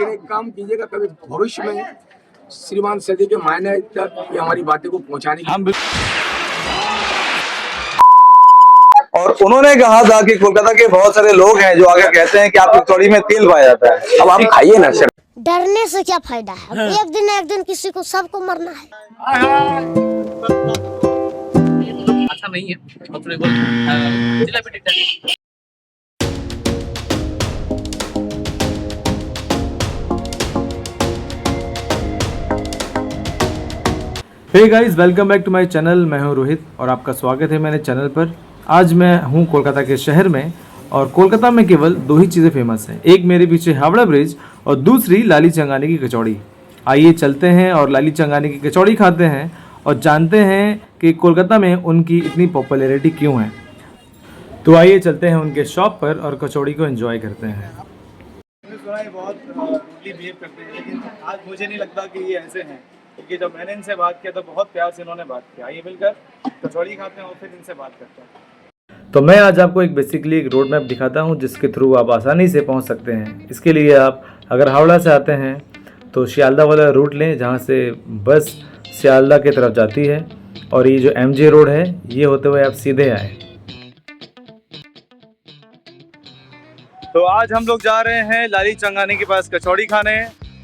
लेकिन एक काम कीजिएगा, कभी भविष्य में श्रीमान सदी के मायने तक ये हमारी बातें को पहुंचाने की। हम और उन्होंने कहा था कि कोलकाता के बहुत सारे लोग हैं जो आगे कहते हैं कि आपकी कचौड़ी में तेल पाया जाता है। अब आप खाइए ना सर। डरने से क्या फायदा है? हाँ। एक दिन किसी को सबको मरना है। अच्छा नहीं है। Hey guys, welcome back to my channel. मैं हूं रोहित और आपका स्वागत है मेरे चैनल पर। आज मैं हूं कोलकाता के शहर में और कोलकाता में केवल दो ही चीज़ें फेमस हैं। एक मेरे पीछे हावड़ा ब्रिज और दूसरी लाली चंगानी की कचौड़ी। आइए चलते हैं और लाली चंगानी की कचौड़ी खाते हैं और जानते हैं कि कोलकाता में उनकी इतनी पॉपुलैरिटी क्यों है। तो आइए चलते हैं उनके शॉप पर और कचौड़ी को एंजॉय करते हैं। बहुत रूडली बिहेव करते हैं, लेकिन आज मुझे नहीं लगता कि ये ऐसे हैं, क्योंकि जब मैंने इनसे बात किया तो बहुत प्यार से इन्होंने बात किया। आइए मिलकर कचौड़ी खाते हैं और फिर इनसे बात करते हैं। तो मैं आज आपको एक बेसिकली एक रोड मैप दिखाता हूं जिसके थ्रू आप आसानी से पहुंच सकते हैं। इसके लिए आप अगर हावड़ा से आते हैं तो सियालदा वाला रूट लें, जहां से बस सियालदा की तरफ जाती है, और ये जो MJ रोड है ये होते हुए आप सीधे आए। तो आज हम लोग जा रहे हैं लाली चंगानी के पास कचौड़ी खाने,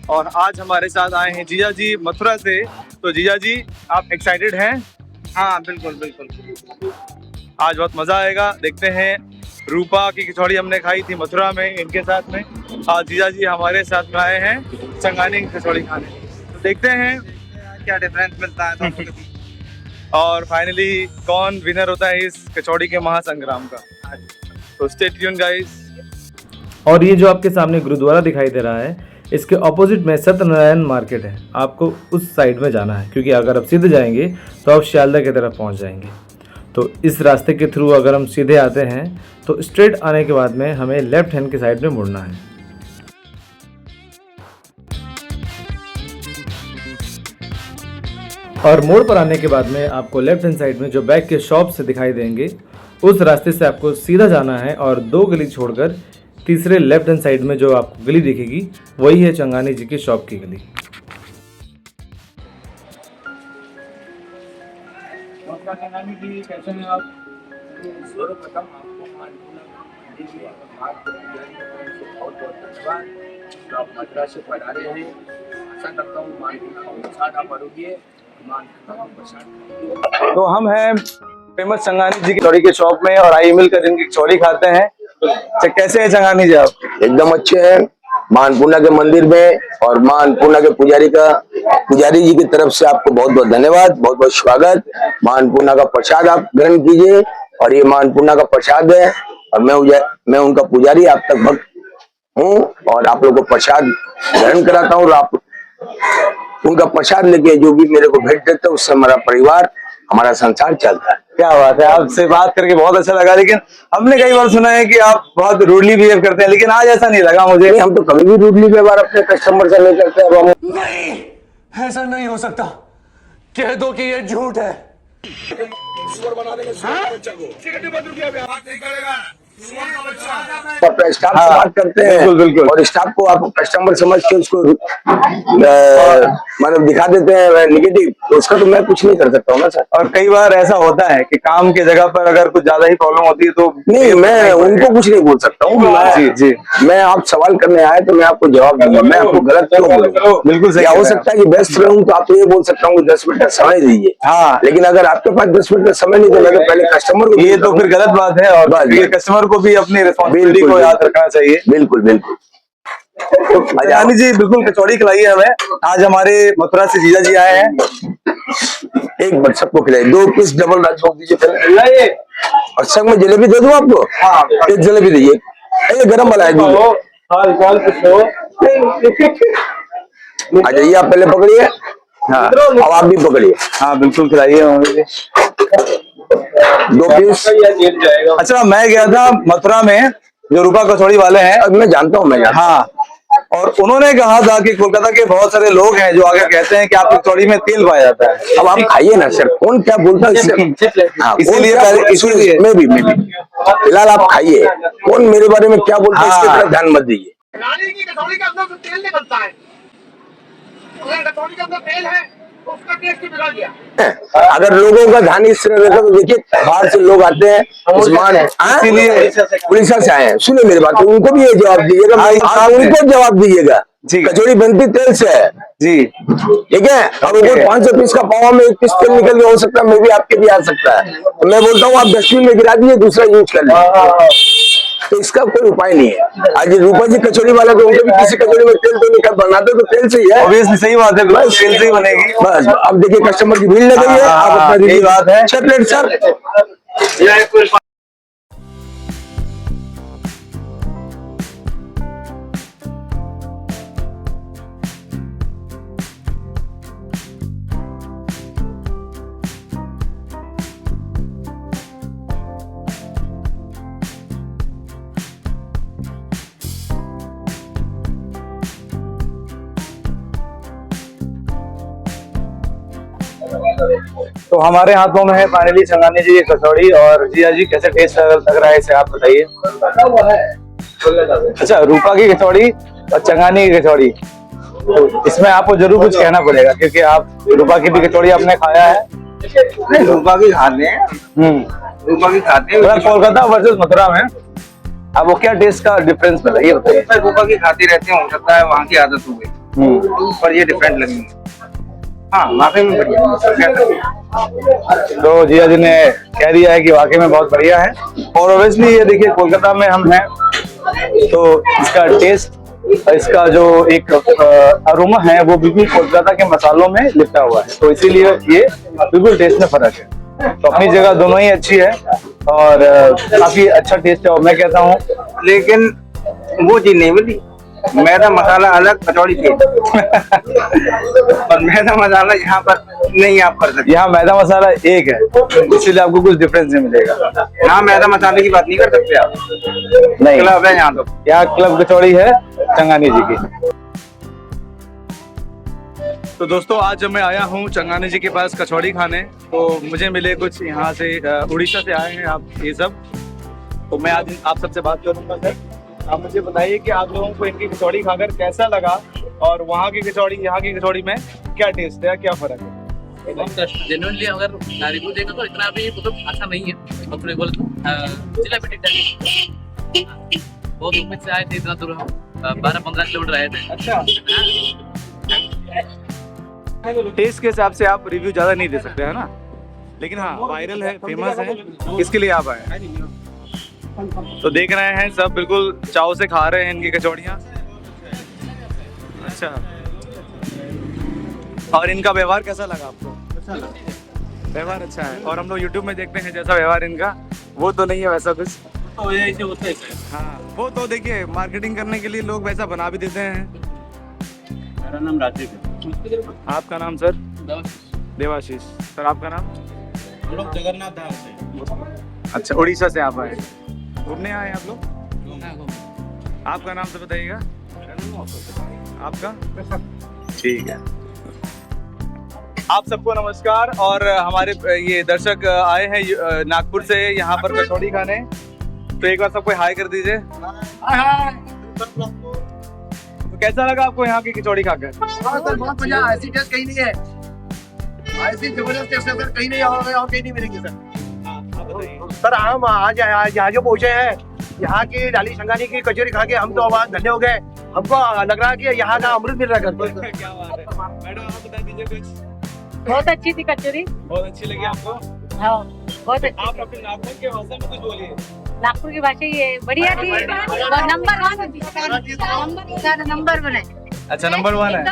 और आज हमारे साथ आए हैं जीजा जी मथुरा से। तो जीजा जी, आप एक्साइटेड हैं? हाँ बिल्कुल बिल्कुल। आज बहुत मज़ा आएगा। देखते हैं, रूपा की कचौड़ी हमने खाई थी मथुरा में इनके साथ में, आज जीजा जी हमारे साथ में आए हैं चंगानी की कचौड़ी खाने। तो देखते हैं क्या डिफरेंस मिलता है और फाइनली कौन विनर होता है इस कचौड़ी के महासंग्राम का। तो स्टे ट्यून्ड गाइस। और ये जो आपके सामने गुरुद्वारा दिखाई दे रहा है, इसके ऑपोजिट में सत्यनारायण मार्केट है। आपको उस साइड में जाना है, क्योंकि अगर आप सीधे जाएंगे तो आप सियालदा की तरफ पहुंच जाएंगे। तो इस रास्ते के थ्रू अगर हम सीधे आते हैं तो स्ट्रेट आने के बाद में हमें लेफ्ट हैंड की साइड में मुड़ना है। और मोड़ पर आने के बाद में आपको लेफ्ट हैंड साइड में जो बैक के शॉप से दिखाई देंगे, उस रास्ते से आपको सीधा जाना है और 2 गली छोड़कर तीसरे लेफ्ट हैंड साइड में जो आपको गली दिखेगी वही है चंगानी जी की शॉप की गली। कैसे हैं आप? सर्वप्रथम आपको आप मथुरा से पधारे हैं। आशा करता हूँ मानपुना का प्रसाद आप आरोग्य प्रसाद। तो हम हैं फेमस चंगानी जी की कचौड़ी के शॉप में, और आइए मिलकर इनकी कचौड़ी खाते हैं। तो कैसे हैं चंगानी जी आप? एकदम अच्छे हैं। मानपुना के मंदिर में और मानपुना के पुजारी जी की तरफ से आपको बहुत बहुत धन्यवाद, बहुत बहुत स्वागत। मानपुना का प्रसाद आप ग्रहण कीजिए, और ये मानपुना का प्रसाद है, और मैं उनका पुजारी, आप तक भक्त हूँ, और आप लोगों को प्रसाद ग्रहण कराता हूँ। और आप उनका प्रसाद लेके जो भी मेरे को भेंट देते हैं, उससे हमारा परिवार, हमारा संसार चलता है। क्या बात है, आपसे बात करके बहुत अच्छा लगा। लेकिन हमने कई बार सुना है कि आप बहुत रूडली बिहेव करते हैं, लेकिन आज ऐसा नहीं लगा मुझे। हम तो कभी भी रूडली व्यवहार अपने कस्टमर से नहीं करते। अब हम नहीं, ऐसा नहीं हो सकता। कह दो कि ये झूठ है। अपना स्टाफ से बात करते हैं, बिल्कुल बिल्कुल, और स्टाफ को आप कस्टमर समझ के उसको मतलब दिखा देते हैं निगेटिव, तो उसका तो मैं कुछ नहीं कर सकता हूँ ना सर। और कई बार ऐसा होता है कि काम की जगह पर अगर कुछ ज्यादा ही प्रॉब्लम होती है तो नहीं, मैं उनको कुछ नहीं बोल सकता हूँ। जी जी, मैं आप सवाल करने आए तो मैं आपको जवाब दूंगा। मैं आपको गलत क्यों बोलूंगा? बिल्कुल सही। क्या हो सकता है कि व्यस्त रहूं तो आपको ये बोल सकता हूँ 10 मिनट का समय दीजिए। हाँ, लेकिन अगर आपके पास 10 मिनट का समय नहीं तो मैं तो पहले कस्टमर को, ये तो फिर गलत बात है। और कस्टमर को भी अपनी रिस्पॉन्सिबिलिटी को याद रखना चाहिए। बिल्कुल बिल्कुल। रानी जी बिल्कुल कचौड़ी खिलाइए हमें। आज हमारे मथुरा से जीजा जी आए हैं। एक बार सबको खिलाइए। 2 पीस डबल राजभोग दीजिए पहले, और संग में जलेबी दे दूं आपको। हाँ, एक जलेबी दीजिए, ये गरम वाला है। आ जाइए, आप पहले पकड़िए। हाँ, अब आप भी पकड़िए। हाँ बिल्कुल खिलाइए। 2 पीस। अच्छा, मैं गया था मथुरा में, जो रूपा कचौड़ी वाले हैं। अब मैं जानता हूँ, हाँ, और उन्होंने कहा था कि कोलकाता के बहुत सारे लोग हैं जो आगे कहते हैं कि आपकी कचौड़ी में तेल पाया जाता है। अब आप खाइए ना सर, कौन क्या बोलता है इससे? हाँ, इसीलिए मैं भी फिलहाल आप खाइए। कौन मेरे बारे में क्या बोलता है, इसकी तरफ ध्यान मत दीजिए। रानी की कचौड़ी के अंदर से तेल निकलता कचौड़ी के अंदर तेल है तो उसका टेस्ट ही बिगड़ गया। अगर लोगों का ध्यान इस तरह रखा तो देखिए बाहर से लोग आते हैं उस्मान इसीलिए उड़ीसा से आए हैं। सुनो मेरी बात, उनको भी ये जवाब दीजिएगा, आप उनको जवाब दीजिएगा। कचौड़ी बनती तेल से है जी, ठीक है। अब वो 500 पीस का पावा में 1 पीस तेल निकल के हो सकता है, मैं भी आपके भी आ सकता है। तो मैं बोलता हूँ आप डस्टबिन में गिरा दीजिए, दूसरा यूज कर लीजिए। तो इसका कोई उपाय नहीं है। आज रूपा जी कचौड़ी वाला तो उनके भी किसी कचौड़ी में तेल तो निकल बनाते तो तेल से ही है। ऑब्वियसली सही बात है, तेल से ही बनेगी। बस अब देखिए कस्टमर की भीड़ लग गई है, आप अपना यही बात है। 6 प्लेट सर। तो हमारे हाथों में है फाइनली चंगानी जी की कचौड़ी। और जिया जी कैसे टेस्ट लग रहा है इसे आप बताइए। अच्छा, रूपा की कचौड़ी और चंगानी की कचौड़ी, तो इसमें आपको जरूर कुछ कहना पड़ेगा क्योंकि आप रूपा की भी कचौड़ी आपने खाया है। नहीं, रूपा की खाते हैं, रूपा की खाते हैं। कोलकाता वर्सेस मथुरा में अब वो क्या टेस्ट का डिफरेंस है ये बताइए। रूपा की खाते रहते हैं, हो सकता है वहाँ की आदत हो गई, पर ये डिफरेंट लगी। हाँ, वाकई में बढ़िया। तो जिया जी ने कह दिया है कि वाकई में बहुत बढ़िया है। और ऑब्वियसली ये देखिए कोलकाता में हम हैं तो इसका टेस्ट, इसका जो एक अरोमा है वो बिल्कुल कोलकाता के मसालों में लिपटा हुआ है, तो इसीलिए ये बिल्कुल टेस्ट में फर्क है। तो अपनी जगह दोनों ही अच्छी है और काफी अच्छा टेस्ट है। और मैं कहता हूँ लेकिन वो चीज नहीं मिली, मैदा मसाला अलग, कचौड़ी तेल। पर मैदा मसाला यहाँ पर नहीं आप कर सकते। यहाँ मैदा मसाला एक है, इसीलिए आपको कुछ डिफरेंस नहीं मिलेगा। यहाँ मैदा मसाले की बात नहीं कर सकते आप, नहीं, क्लब है यहाँ तो। यहाँ क्लब कचौड़ी है चंगानी जी की। तो दोस्तों आज मैं आया हूँ चंगानी जी के पास कचौड़ी खाने, तो मुझे मिले कुछ यहाँ से उड़ीसा से आए हैं आप ये सब। तो मैं आज आप सबसे बात करूंगा। सर आप मुझे बताइए कि आप लोगों को इनकी कचौड़ी खाकर कैसा लगा और वहाँ की कचौड़ी यहाँ की कचौड़ी में क्या टेस्ट है, क्या फर्क है। जेन्युइनली अगर रिव्यू देगा तो इतना भी मतलब अच्छा नहीं है। मथुरा बोले तो जिला पे ठीक बहुत उम्मीद से आए थे, इतना दूर हम 12-15 किलोमीटर आए थे। अच्छा, टेस्ट के हिसाब से आप रिव्यू ज्यादा नहीं दे सकते है ना, लेकिन हाँ वायरल है, फेमस है, इसके लिए आप आए। तो देख रहे हैं सब बिल्कुल चाव से खा रहे हैं इनकी कचौड़ियाँ। अच्छा, और इनका व्यवहार कैसा लगा आपको? व्यवहार अच्छा है। और हम लोग YouTube में देखते हैं जैसा व्यवहार इनका, वो तो नहीं है वैसा कुछ। तो ये ऐसे होता है। हाँ, वो तो देखिए मार्केटिंग करने के लिए लोग वैसा बना भी देते हैं। मेरा नाम राजीव है। आपका नाम सर? देवाशीष। सर आपका नाम? हम लोग जगन्नाथ धाम से। अच्छा, उड़ीसा से आप आए, घूमने आए आप लोग? आपका नाम तो बताइएगा। आपका? ठीक है। आप सबको नमस्कार। और हमारे ये दर्शक आए हैं नागपुर से यहाँ पर कचौड़ी खाने, तो एक बार सबको हाय कर दीजिए। तो कैसा लगा आपको यहाँ की कचौड़ी खाकर? सर बहुत मजा, ऐसी टेस्ट कहीं नहीं है, ऐसी जबरदस्त टेस्ट सर कहीं नहीं और कहीं नहीं मिलेगी सर। सर हम आज यहाँ जो पहुँचे हैं, यहाँ की डाली शंगानी की कचौरी खा के हम तो आवाज धन्य हो गए। हमको लग रहा है कि यहाँ का अमृत मिल रहा है करके। क्या बात है मैडम, आप बता दीजिए कुछ। बहुत अच्छी थी कचौरी। बहुत अच्छी लगी आपको? हाँ बहुत अच्छी। आप अपने नागपुर के भाषा में कुछ बोलिए। नागपुर की भाषा ये बढ़िया थी, नंबर 1 है। अच्छा, नंबर 1 है।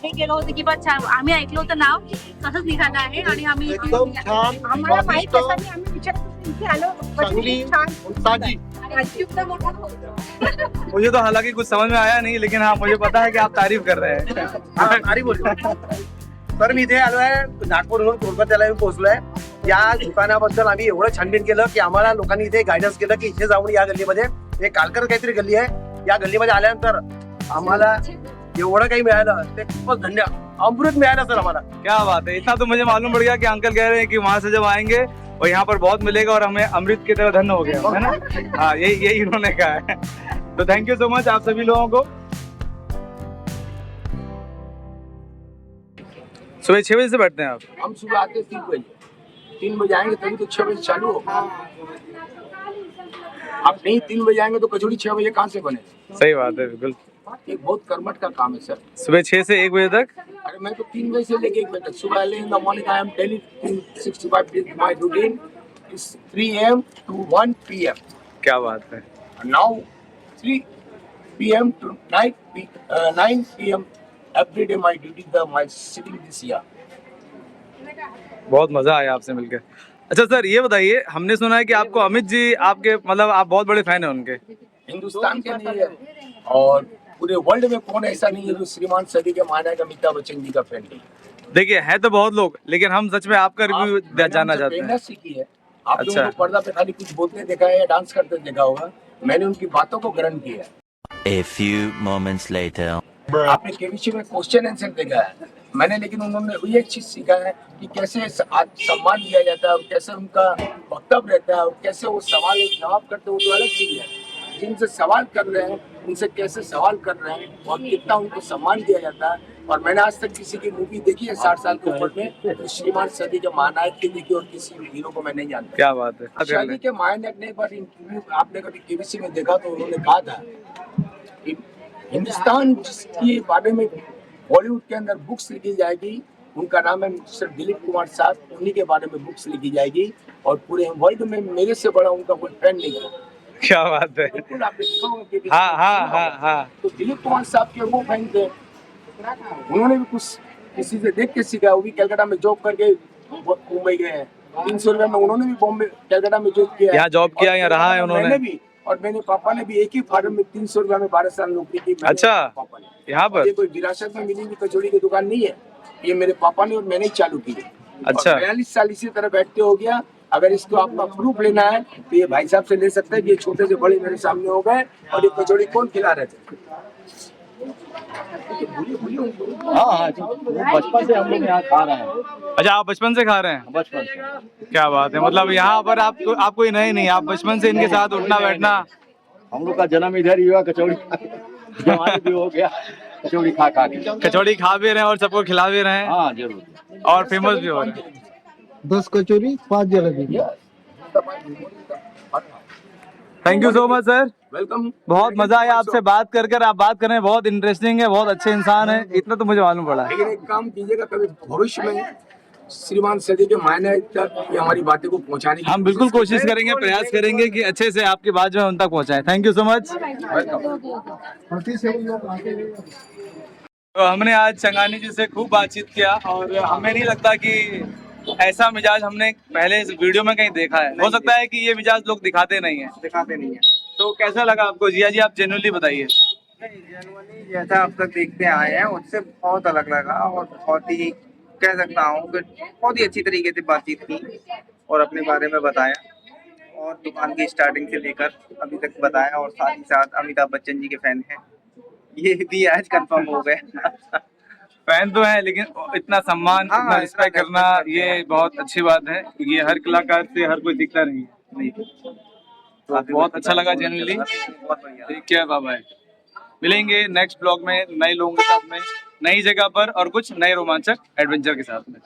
हे गेलो होतो की पण छान, आम्ही ऐकलं होतं नाव तसंच निघालं आहे आणि आम्ही आम्हाला माहित असताना आम्ही विचारत इथे आलो, मुझे तो हालांकि कुछ समझ में आया नहीं, लेकिन हाँ मुझे पता है कि आप तारीफ कर रहे हैं। तर मी इथे आलोय, नागपूरहून कोलकात्याला मी पोहोचलोय। या दुकानाबद्दल आम्ही एवढं छानबीन केलं की आम्हाला लोकांनी इथे गायडन्स केलं की इथे जाऊन या गल्लीमध्ये, एक कालकर काहीतरी गल्ली आहे, या गल्लीमध्ये आल्यानंतर आम्हाला एवढं काही मिळालं ते खूपच धन्य, अमृत मिळालं सर आम्हाला। क्या बात है, इतना तो मुझे मालूम पड़ गया कि अंकल कह रहे हैं कि वहां से जब आएंगे और यहाँ पर बहुत मिलेगा और हमें अमृत की तरह धन्य हो गया है ना। हाँ, यही इन्होंने कहा है। तो थैंक यू सो मच आप सभी लोगों को। सुबह 6 बजे से बैठते हैं आप? हम सुबह आते हैं 3 बजे आएंगे तभी तो 6 बजे चालू होगा। आप नहीं 3 बजे आएंगे तो कचौड़ी 6 बजे कहाँ से बने? सही बात है, बिल्कुल। ये बहुत कर्मठ का काम है सर। सुबह 6 से 1 बजे तक? अरे मैं तो 3 बजे से लेके 1 बजे तक सुबह early in the morning I am daily 365 days my routine is 3 AM to 1 PM. क्या बात है। Now 3 PM to 9 PM every day my duty the my sitting this year. बहुत मजा आया आपसे मिलकर। अच्छा सर, ये बताइए, हमने सुना है कि आपको अमित जी, आपके मतलब आप बहुत बड़े फैन हैं उनके। हिंदुस्तान के नहीं है और पूरे वर्ल्ड में कौन ऐसा नहीं है जो श्रीमान सदी के महानायक अमिताभ बच्चन जी का फैन नहीं है। देखिए, है तो बहुत लोग, लेकिन हम सच में आपका रिव्यू जानना चाहते हैं। प्रेरणा सीखी है। आप अच्छा। लोगों को पर्दा पे खाली कुछ बोलते देखा है या डांस करते देखा होगा, मैंने उनकी बातों को ग्रहण किया है। A few moments later. आपने केबीसी में क्वेश्चन आंसर देखा है, मैंने लेकिन उन्होंने वही एक चीज सीखा है कि कैसे सम्मान दिया जाता है और कैसे उनका वक्तव्य रहता है और कैसे वो सवाल और जवाब करते हैं, वो तो अलग चीज है। जिनसे सवाल कर रहे हैं उनसे कैसे सवाल कर रहे हैं और कितना उनको सम्मान दिया जाता है। और मैंने आज तक किसी की मूवी देखी है 60 साल के ऊपर में तो श्रीमान सदी के महानायक की देखी और किसी हीरो को मैं नहीं जानता। क्या बात है। सदी के महानायक ने एक बार इंटरव्यू आपने कभी केबीसी में देखा तो उन्होंने कहा था कि हिंदुस्तान जिसके बारे में बॉलीवुड के अंदर बुक्स लिखी जाएगी, उनका नाम है मिस्टर दिलीप कुमार साहब, उन्हीं के बारे में बुक्स लिखी जाएगी और पूरे वर्ल्ड में मेरे से बड़ा उनका कोई फैन नहीं है। क्या बात है। बिल्कुल आपने देखा होगा कि हाँ। तो दिलीप कुमार साहब के वो फैन थे, उन्होंने भी कुछ किसी से देख के सीखा। वो भी कलकत्ता में जॉब करके मुंबई गए हैं, 300 रुपये में उन्होंने भी बॉम्बे कलकत्ता में जॉब किया, यहाँ जॉब किया, यहाँ रहा है उन्होंने। मैंने भी और मेरे पापा ने भी एक ही फार्म में 300 रुपये में 12 साल नौकरी की। अच्छा, पापा ने यहाँ पर ये कोई विरासत में मिली हुई कचौड़ी की दुकान नहीं है, ये मेरे पापा ने और मैंने ही चालू की है। अच्छा। 42 साल इसी तरह बैठते हो गया। अगर इसको आपका प्रूफ लेना है तो ये भाई साहब से ले सकते हैं कि ये छोटे से बड़े मेरे सामने हो गए और ये कचौड़ी कौन खिला रहे थे। हाँ, बचपन से हम लोग यहाँ खा रहे हैं। अच्छा, आप बचपन से खा रहे हैं? बचपन से। क्या बात है, मतलब यहाँ पर आपको कोई नहीं, आप बचपन से इनके साथ उठना बैठना। हम लोग का जन्म इधर ही हुआ, कचौड़ी जवानी भी हो गया कचौड़ी खा के। कचौड़ी खा भी रहे हैं और सबको खिला भी रहे हैं। हाँ जरूर, और फेमस भी हो रहे हैं। 10 कचौरी 5 jalebi. Thank you so much sir, welcome. बहुत मजा आया आपसे बात कर आप बात कर रहे हैं, बहुत इंटरेस्टिंग है, बहुत अच्छे इंसान है, इतना तो मुझे मालूम पड़ा है। लेकिन एक काम कीजिएगा, कभी भविष्य में श्रीमान सदी के महानायक तक ये हमारी बातें को पहुंचाने की हम बिल्कुल कोशिश करेंगे, प्रयास करेंगे कि अच्छे से आपकी बात जो है उन तक पहुंचाएं। Thank you so much. तो हमने आज संगानी जी से खूब बातचीत किया और हमें नहीं लगता कि ऐसा मिजाज हमने पहले इस वीडियो में कहीं देखा है। हो सकता है कि ये मिजाज लोग दिखाते नहीं है। तो कैसा लगा आपको जिया जी, आप जेन्युइनली बताइए। जेनुअली जैसा अब तक देखते आए हैं उससे बहुत अलग लगा और बहुत ही कह सकता हूँ कि बहुत ही अच्छी तरीके से बातचीत की और अपने बारे में बताया और दुकान की स्टार्टिंग से लेकर अभी तक बताया और साथ ही साथ अमिताभ बच्चन जी के फैन हैं, ये भी आज कंफर्म हो गए। फैन तो है लेकिन इतना सम्मान, इतना रिस्पेक्ट करना, ये बहुत अच्छी बात है। ये हर कलाकार से हर कोई दिखता नहीं है। तो बहुत अच्छा लगा जेन्युइनली। बहुत बढ़िया। ठीक है, बाय बाय। मिलेंगे नेक्स्ट ब्लॉग में नए लोगों के साथ में, नई जगह पर और कुछ नए रोमांचक एडवेंचर के साथ में।